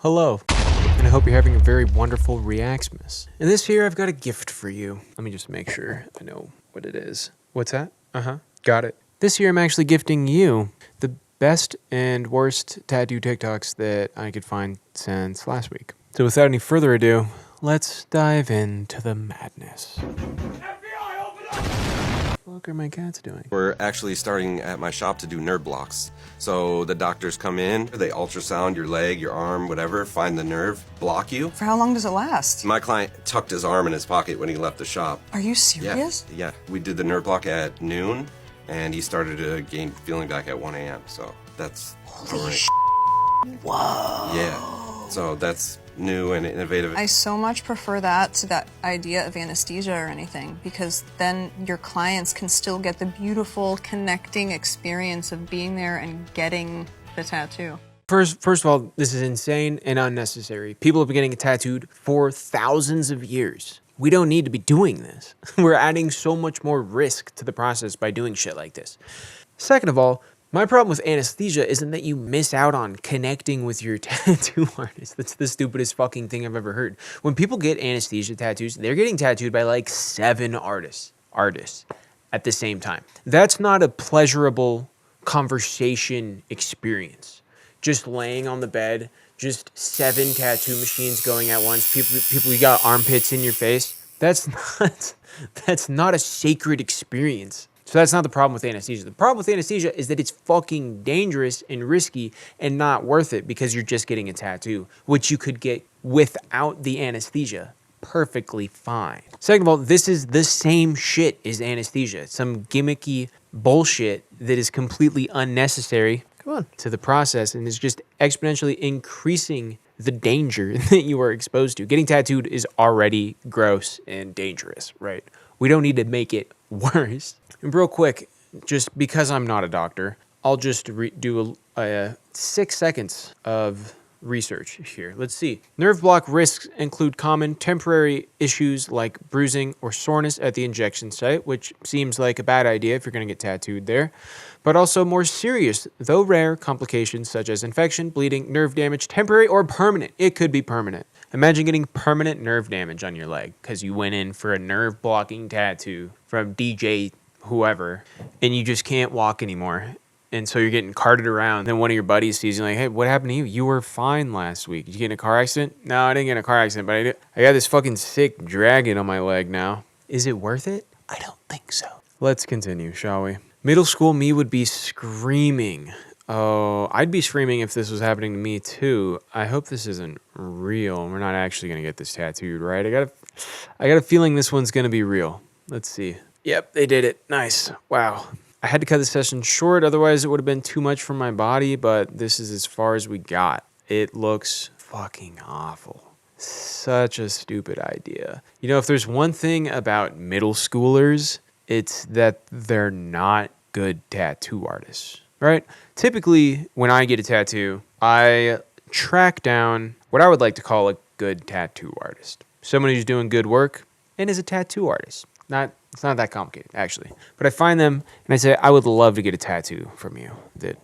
hello. And I hope you're having a very wonderful Reaxmas. And this year I've got a gift for you. Let me just make sure I know what it is. What's that? Got it. This year I'm actually gifting you the best and worst tattoo TikToks that I could find since last week. So without any further ado, let's dive into the madness. FBI, open up! What are my cats doing? We're actually starting at my shop to do nerve blocks. So the doctors come in, they ultrasound your leg, your arm, whatever, find the nerve, block you. For how long does it last? My client tucked his arm in his pocket when he left the shop. Are you serious? Yeah. We did the nerve block at noon, and he started to gain feeling back at 1 a.m. So that's Holy sh**. Whoa. Yeah. So that's new and innovative. I so much prefer that to that idea of anesthesia or anything, because then your clients can still get the beautiful connecting experience of being there and getting the tattoo. First of all, this is insane and unnecessary. People have been getting tattooed for thousands of years. We don't need to be doing this. We're adding so much more risk to the process by doing shit like this. Second of all, my problem with anesthesia isn't that you miss out on connecting with your tattoo artist. That's the stupidest fucking thing I've ever heard. When people get anesthesia tattoos, they're getting tattooed by like 7 artists at the same time. That's not a pleasurable conversation experience. Just laying on the bed, just 7 tattoo machines going at once. People, you got armpits in your face. That's not a sacred experience. So that's not the problem with anesthesia. The problem with anesthesia is that it's fucking dangerous and risky and not worth it because you're just getting a tattoo, which you could get without the anesthesia perfectly fine. Second of all, this is the same shit as anesthesia. It's some gimmicky bullshit that is completely unnecessary to the process and is just exponentially increasing the danger that you are exposed to. Getting tattooed is already gross and dangerous, right? We don't need to make it worse. And real quick, just because I'm not a doctor, I'll just do a 6 seconds of research here. Let's see. Nerve block risks include common temporary issues like bruising or soreness at the injection site, which seems like a bad idea if you're going to get tattooed there, but also more serious, though rare, complications such as infection, bleeding, nerve damage, temporary or permanent. It could be permanent. Imagine getting permanent nerve damage on your leg because you went in for a nerve blocking tattoo from DJ whoever, and you just can't walk anymore. And so you're getting carted around. Then one of your buddies sees you like, hey, what happened to you? You were fine last week. Did you get in a car accident? No, I didn't get in a car accident, but I got this fucking sick dragon on my leg now. Is it worth it? I don't think so. Let's continue, shall we? Middle school me would be screaming. Oh, I'd be screaming if this was happening to me too. I hope this isn't real. We're not actually going to get this tattooed, right? I got a feeling this one's going to be real. Let's see. Yep, they did it. Nice. Wow. I had to cut the session short, otherwise it would have been too much for my body, but this is as far as we got. It looks fucking awful. Such a stupid idea. You know, if there's one thing about middle schoolers, it's that they're not good tattoo artists, right? Typically, when I get a tattoo, I track down what I would like to call a good tattoo artist. Someone who's doing good work and is a tattoo artist. It's not that complicated, actually. But I find them, and I say, I would love to get a tattoo from you that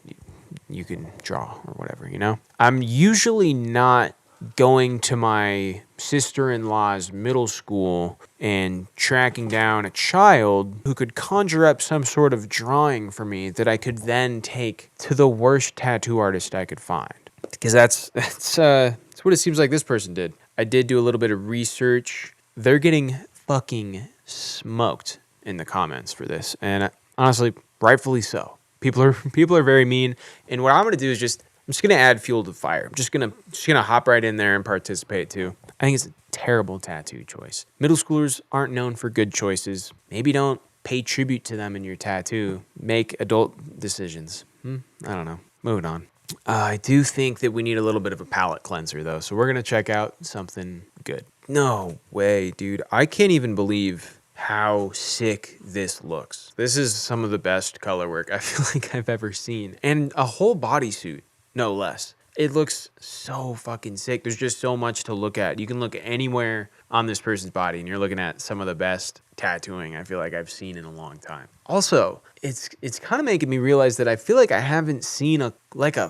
you can draw or whatever, you know? I'm usually not going to my sister-in-law's middle school and tracking down a child who could conjure up some sort of drawing for me that I could then take to the worst tattoo artist I could find. Because that's what it seems like this person did. I did do a little bit of research. They're getting fucking smoked in the comments for this, and honestly, rightfully so. People are very mean, and what I'm gonna do is I'm just gonna add fuel to the fire. I'm just gonna hop right in there and participate too. I think it's a terrible tattoo choice. Middle schoolers aren't known for good choices. Maybe don't pay tribute to them in your tattoo. Make adult decisions. I don't know. Moving on. I do think that we need a little bit of a palate cleanser though, so we're gonna check out something good. No way, dude. I can't even believe how sick this looks. This is some of the best color work I feel like I've ever seen. And a whole bodysuit, no less. It looks so fucking sick. There's just so much to look at. You can look anywhere on this person's body and you're looking at some of the best tattooing I feel like I've seen in a long time. Also, it's kind of making me realize that I feel like I haven't seen a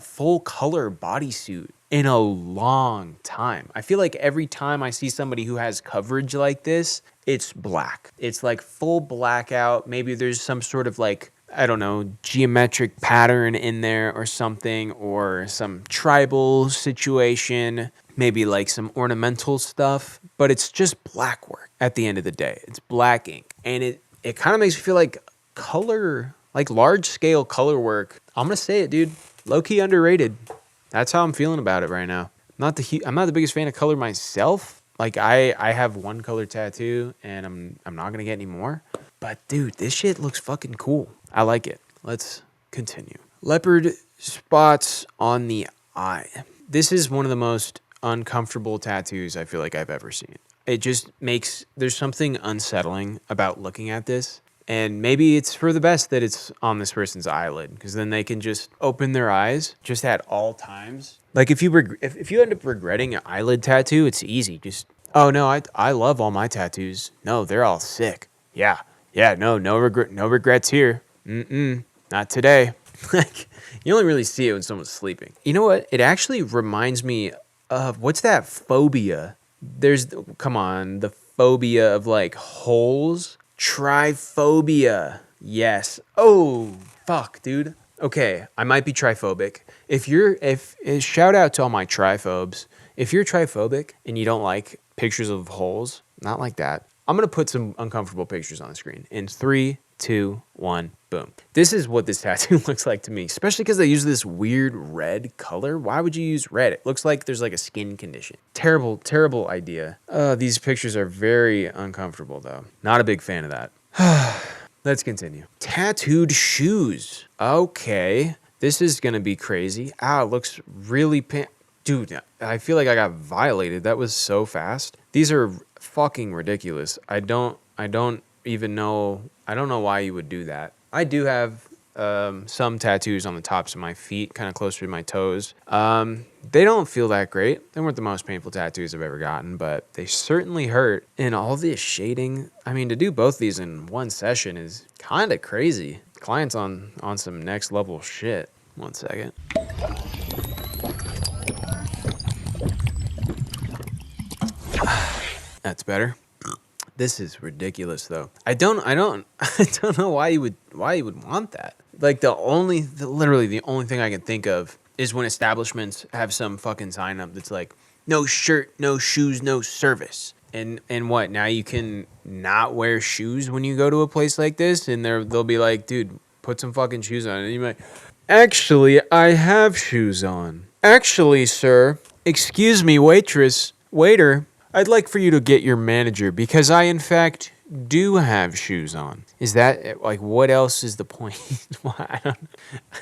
full color bodysuit in a long time. I feel like every time I see somebody who has coverage like this, it's black. It's like full blackout. Maybe there's some sort of like, I don't know, geometric pattern in there or something, or some tribal situation, maybe like some ornamental stuff, but it's just black work at the end of the day. It's black ink. And it kind of makes me feel like color, like large scale color work. I'm going to say it, dude. Low key underrated. That's how I'm feeling about it right now. I'm not the biggest fan of color myself. Like I have one color tattoo and I'm not going to get any more. But dude, this shit looks fucking cool. I like it. Let's continue. Leopard spots on the eye. This is one of the most uncomfortable tattoos I feel like I've ever seen. It just there's something unsettling about looking at this. And maybe it's for the best that it's on this person's eyelid, because then they can just open their eyes just at all times. Like if you end up regretting an eyelid tattoo, it's easy. Just, oh no, I love all my tattoos. No, they're all sick. Yeah, no regrets here. Not today. Like, you only really see it when someone's sleeping. You know what? It actually reminds me of, what's that phobia? Come on, the phobia of like holes. Tryphobia. Yes. Oh, fuck, dude. Okay, I might be tryphobic. Shout out to all my tryphobes. If you're tryphobic and you don't like pictures of holes, not like that, I'm going to put some uncomfortable pictures on the screen. In 3, 2, 1, boom. This is what this tattoo looks like to me, especially because they use this weird red color. Why would you use red? It looks like there's like a skin condition. Terrible, terrible idea. These pictures are very uncomfortable though. Not a big fan of that. Let's continue. Tattooed shoes. Okay. This is going to be crazy. It looks really Dude, I feel like I got violated. That was so fast. These are fucking ridiculous. I don't even know. I don't know why you would do that. I do have some tattoos on the tops of my feet, kind of closer to my toes. They don't feel that great. They weren't the most painful tattoos I've ever gotten, but they certainly hurt. And all this shading, I mean, to do both these in one session is kind of crazy. Client's on some next level shit. 1 second. That's better. This is ridiculous though. I don't know why you would want that. Like literally the only thing I can think of is when establishments have some fucking sign up that's like, no shirt, no shoes, no service. And what? Now you can not wear shoes when you go to a place like this, and they'll be like, dude, put some fucking shoes on. And you're like, actually, I have shoes on. Actually, sir, excuse me, waiter, I'd like for you to get your manager, because I, in fact, do have shoes on. Is that, like, what else is the point? I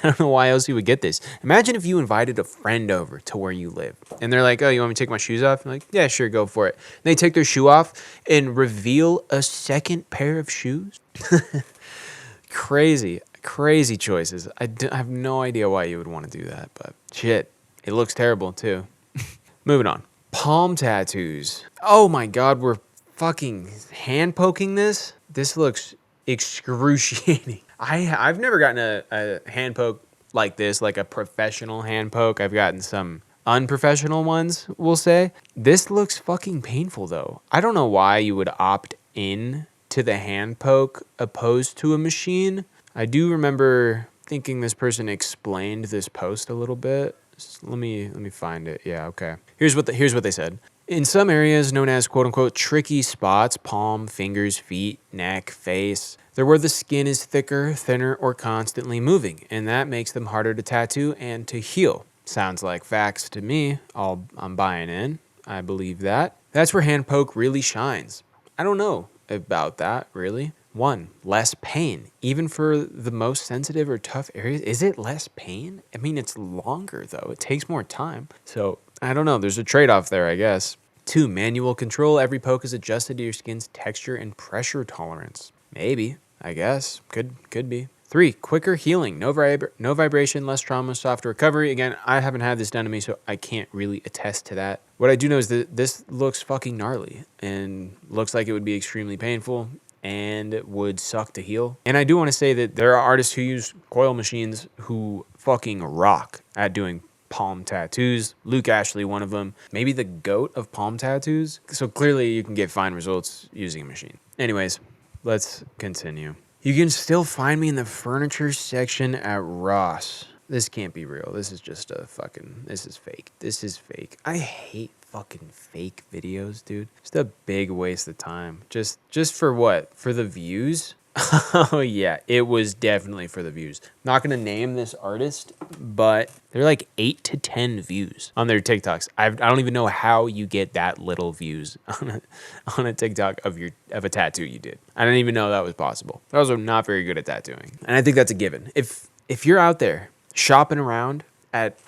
don't know why else you would get this. Imagine if you invited a friend over to where you live, and they're like, oh, you want me to take my shoes off? You're like, yeah, sure, go for it. And they take their shoe off and reveal a second pair of shoes? Crazy choices. I have no idea why you would want to do that, but shit, it looks terrible, too. Moving on. Palm tattoos. Oh my God, we're fucking hand poking this. This looks excruciating. I've never gotten a hand poke like this, like a professional hand poke. I've gotten some unprofessional ones, we'll say. This looks fucking painful though. I don't know why you would opt in to the hand poke opposed to a machine. I do remember thinking this person explained this post a little bit. Let me find it. Yeah, okay. Here's what they said. In some areas known as quote unquote tricky spots, palm, fingers, feet, neck, face, they're where the skin is thicker, thinner, or constantly moving, and that makes them harder to tattoo and to heal. Sounds like facts to me. I'm buying in. I believe that. That's where hand poke really shines. I don't know about that, really. 1, less pain. Even for the most sensitive or tough areas, is it less pain? I mean, it's longer though. It takes more time. So I don't know. There's a trade-off there, I guess. 2, manual control. Every poke is adjusted to your skin's texture and pressure tolerance. Maybe, I guess. Could be. 3, quicker healing. No vibration, less trauma, softer recovery. Again, I haven't had this done to me, so I can't really attest to that. What I do know is that this looks fucking gnarly and looks like it would be extremely painful and it would suck to heal. And I do want to say that there are artists who use coil machines who fucking rock at doing palm tattoos. Luke Ashley, one of them. Maybe the GOAT of palm tattoos. So clearly you can get fine results using a machine. Anyways, let's continue. You can still find me in the furniture section at Ross. This can't be real. This is just this is fake. This is fake. I hate fucking fake videos, dude. Just a big waste of time. Just for what? For the views? Oh yeah, it was definitely for the views. Not gonna name this artist, but they're like 8 to 10 views on their TikToks. I don't even know how you get that little views on a TikTok of a tattoo you did. I didn't even know that was possible. I was not very good at tattooing, and I think that's a given. If you're out there shopping around at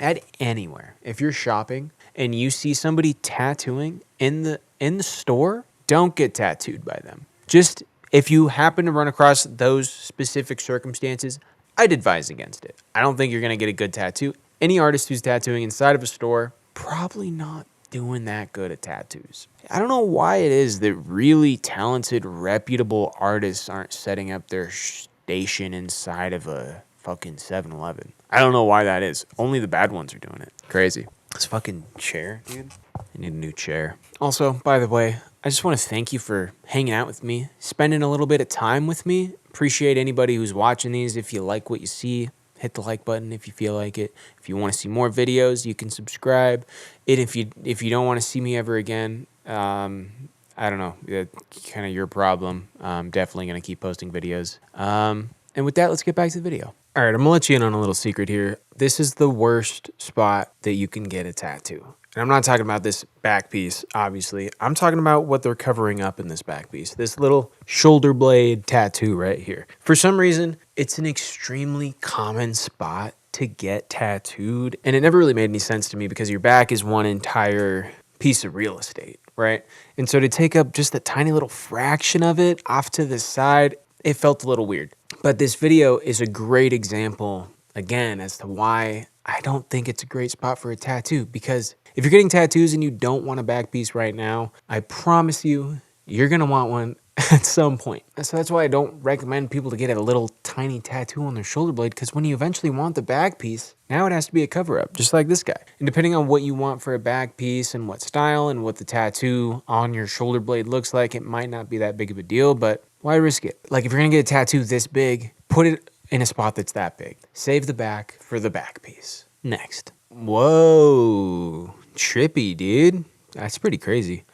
anywhere, if you're shopping and you see somebody tattooing in the store, don't get tattooed by them. Just if you happen to run across those specific circumstances, I'd advise against it. I don't think you're going to get a good tattoo. Any artist who's tattooing inside of a store, probably not doing that good at tattoos. I don't know why it is that really talented, reputable artists aren't setting up their station inside of a fucking 7-Eleven. I don't know why that is. Only the bad ones are doing it. Crazy. This fucking chair, dude. I need a new chair. Also, by the way, I just want to thank you for hanging out with me, spending a little bit of time with me. Appreciate anybody who's watching these. If you like what you see, hit the like button if you feel like it. If you want to see more videos, you can subscribe. And if you don't want to see me ever again, I don't know, kind of your problem. I'm definitely going to keep posting videos. And with that, let's get back to the video. All right, I'm going to let you in on a little secret here. This is the worst spot that you can get a tattoo. And I'm not talking about this back piece, obviously. I'm talking about what they're covering up in this back piece. This little shoulder blade tattoo right here. For some reason, it's an extremely common spot to get tattooed. And it never really made any sense to me because your back is one entire piece of real estate, right? And so to take up just a tiny little fraction of it off to the side, it felt a little weird. But this video is a great example, again, as to why I don't think it's a great spot for a tattoo. Because if you're getting tattoos and you don't want a back piece right now, I promise you, you're going to want one at some point. So that's why I don't recommend people to get a little tiny tattoo on their shoulder blade, because when you eventually want the back piece, now it has to be a cover-up, just like this guy. And depending on what you want for a back piece and what style and what the tattoo on your shoulder blade looks like, it might not be that big of a deal, but why risk it? Like if you're going to get a tattoo this big, put it in a spot that's that big. Save the back for the back piece. Next. Whoa. Trippy, dude. That's pretty crazy.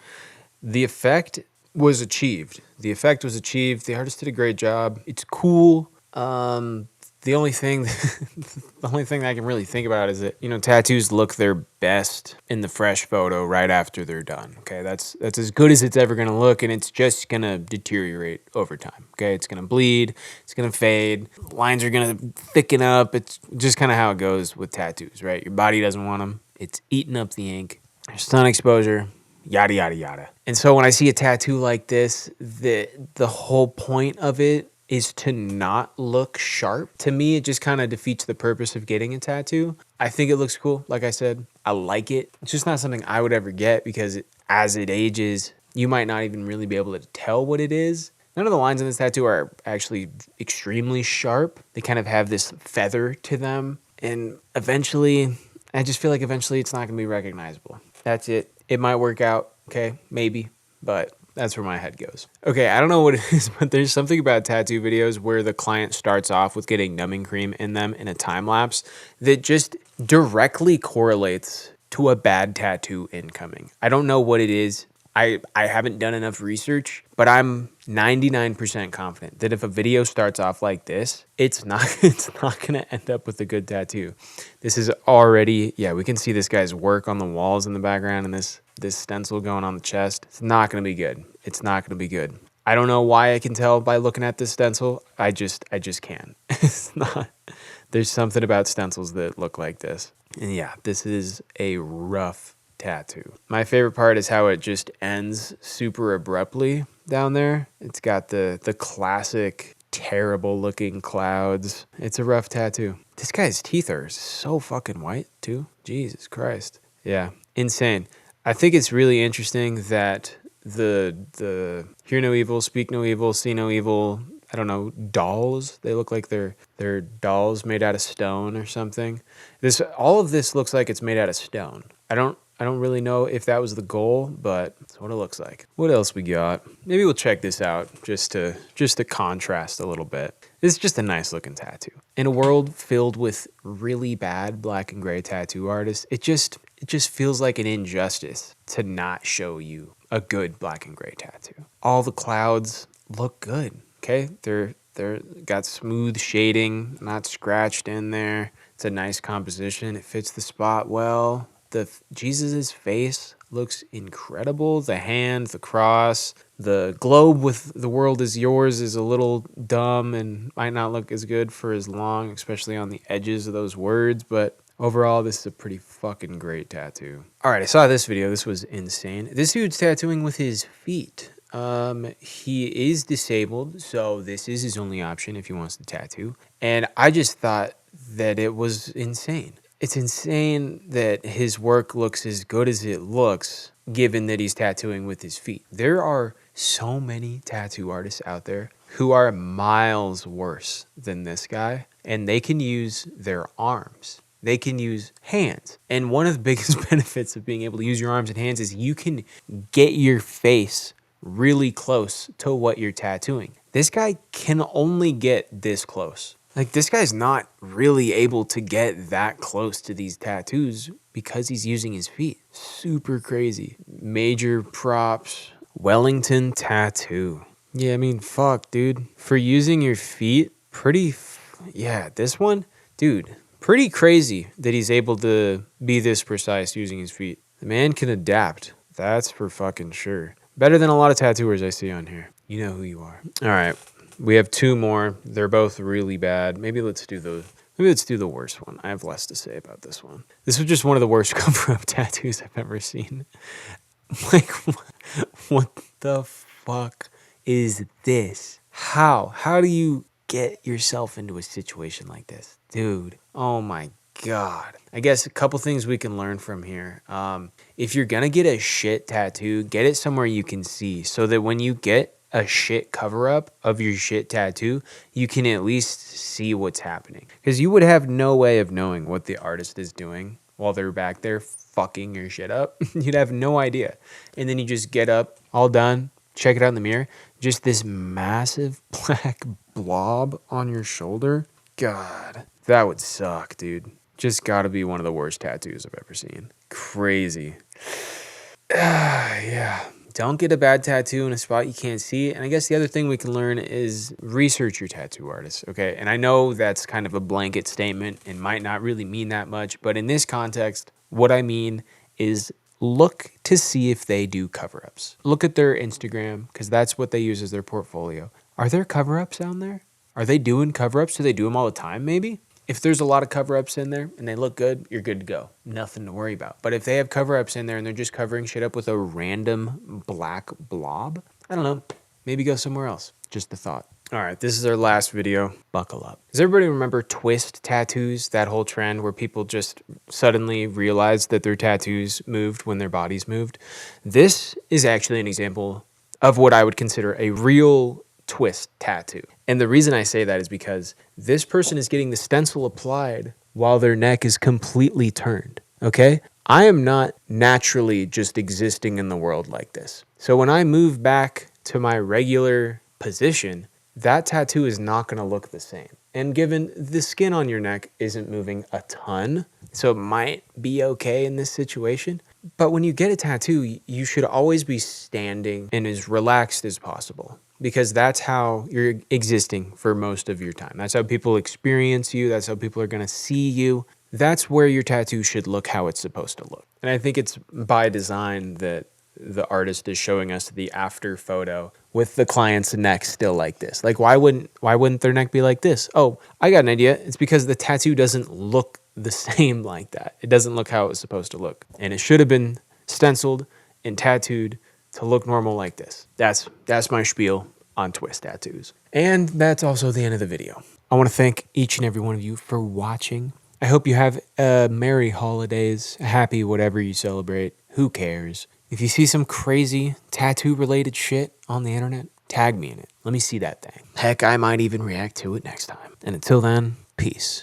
The effect was achieved. The artist did a great job. It's cool. The only thing that I can really think about is that, tattoos look their best in the fresh photo right after they're done. Okay, that's as good as it's ever gonna look, and it's just gonna deteriorate over time. Okay, it's gonna bleed, it's gonna fade, lines are gonna thicken up. It's just kind of how it goes with tattoos, right? Your body doesn't want them. It's eating up the ink. There's sun exposure. Yada yada yada. And so when I see a tattoo like this, the whole point of it is to not look sharp. To me, it just kind of defeats the purpose of getting a tattoo. I think it looks cool. Like I said, I like it. It's just not something I would ever get because as it ages, you might not even really be able to tell what it is. None of the lines in this tattoo are actually extremely sharp. They kind of have this feather to them. And eventually, I just feel like eventually it's not going to be recognizable. That's it. It might work out. Okay, maybe, but that's where my head goes. Okay, I don't know what it is, but there's something about tattoo videos where the client starts off with getting numbing cream in them in a time lapse that just directly correlates to a bad tattoo incoming. I don't know what it is. I haven't done enough research, but I'm 99% confident that if a video starts off like this, it's not going to end up with a good tattoo. This is already, we can see this guy's work on the walls in the background and this stencil going on the chest. It's not going to be good. It's not going to be good. I don't know why I can tell by looking at this stencil. I just can. It's not. There's something about stencils that look like this. And yeah, this is a rough tattoo. My favorite part is how it just ends super abruptly down there. It's got the classic terrible looking clouds. It's a rough tattoo. This guy's teeth are so fucking white too. Jesus Christ. Yeah, insane. I think it's really interesting that the hear no evil, speak no evil, see no evil I don't know, dolls. They look like they're dolls made out of stone or something. All of this looks like it's made out of stone. I don't really know if that was the goal, but that's what it looks like. What else we got? Maybe we'll check this out just to contrast a little bit. This is just a nice looking tattoo. In a world filled with really bad black and gray tattoo artists, it just feels like an injustice to not show you a good black and gray tattoo. All the clouds look good. Okay? They're got smooth shading, not scratched in there. It's a nice composition. It fits the spot well. Jesus's face looks incredible. The hand, the cross, the globe with "the world is yours" is a little dumb and might not look as good for as long, especially on the edges of those words. But overall, this is a pretty fucking great tattoo. All right, I saw this video. This was insane. This dude's tattooing with his feet. He is disabled, so this is his only option if he wants to tattoo. And I just thought that it was insane. It's insane that his work looks as good as it looks, given that he's tattooing with his feet. There are so many tattoo artists out there who are miles worse than this guy, and they can use their arms. They can use hands. And one of the biggest benefits of being able to use your arms and hands is you can get your face really close to what you're tattooing. This guy can only get this close. Like, this guy's not really able to get that close to these tattoos because he's using his feet. Super crazy. Major props. Wellington tattoo. Yeah, I mean, fuck, dude. For using your feet, yeah, this one, dude, pretty crazy that he's able to be this precise using his feet. The man can adapt. That's for fucking sure. Better than a lot of tattooers I see on here. You know who you are. All right. We have two more. They're both really bad. Maybe let's do the worst one. I have less to say about this one. This was just one of the worst cover-up tattoos I've ever seen. Like, what the fuck is this? How do you get yourself into a situation like this? Dude, oh my God. I guess a couple things we can learn from here. If you're gonna get a shit tattoo, get it somewhere you can see so that when you get a shit cover up of your shit tattoo, you can at least see what's happening. Because you would have no way of knowing what the artist is doing while they're back there fucking your shit up. You'd have no idea. And then you just get up, all done, check it out in the mirror. Just this massive black blob on your shoulder. God, that would suck, dude. Just gotta be one of the worst tattoos I've ever seen. Crazy. Yeah. Don't get a bad tattoo in a spot you can't see. And I guess the other thing we can learn is research your tattoo artist, okay? And I know that's kind of a blanket statement and might not really mean that much, but in this context, what I mean is look to see if they do cover-ups. Look at their Instagram, because that's what they use as their portfolio. Are there cover-ups on there? Are they doing cover-ups? Do they do them all the time, maybe? If there's a lot of cover-ups in there and they look good, you're good to go. Nothing to worry about. But if they have cover-ups in there and they're just covering shit up with a random black blob, I don't know. Maybe go somewhere else. Just a thought. All right, this is our last video. Buckle up. Does everybody remember twist tattoos? That whole trend where people just suddenly realized that their tattoos moved when their bodies moved? This is actually an example of what I would consider a real twist tattoo. And the reason I say that is because this person is getting the stencil applied while their neck is completely turned, okay? I am not naturally just existing in the world like this. So when I move back to my regular position, that tattoo is not gonna look the same. And given the skin on your neck isn't moving a ton, so it might be okay in this situation. But when you get a tattoo, you should always be standing and as relaxed as possible, because that's how you're existing for most of your time. That's how people experience you. That's how people are going to see you. That's where your tattoo should look how it's supposed to look. And I think it's by design that the artist is showing us the after photo with the client's neck still like this. Like, why wouldn't their neck be like this? Oh, I got an idea. It's because the tattoo doesn't look the same like that. It doesn't look how it was supposed to look. And it should have been stenciled and tattooed to look normal like this. That's my spiel on twist tattoos. And that's also the end of the video. I want to thank each and every one of you for watching. I hope you have a merry holidays, a happy whatever you celebrate. Who cares? If you see some crazy tattoo related shit on the internet, Tag me in it. Let me see that thing. Heck, I might even react to it next time. And until then, peace.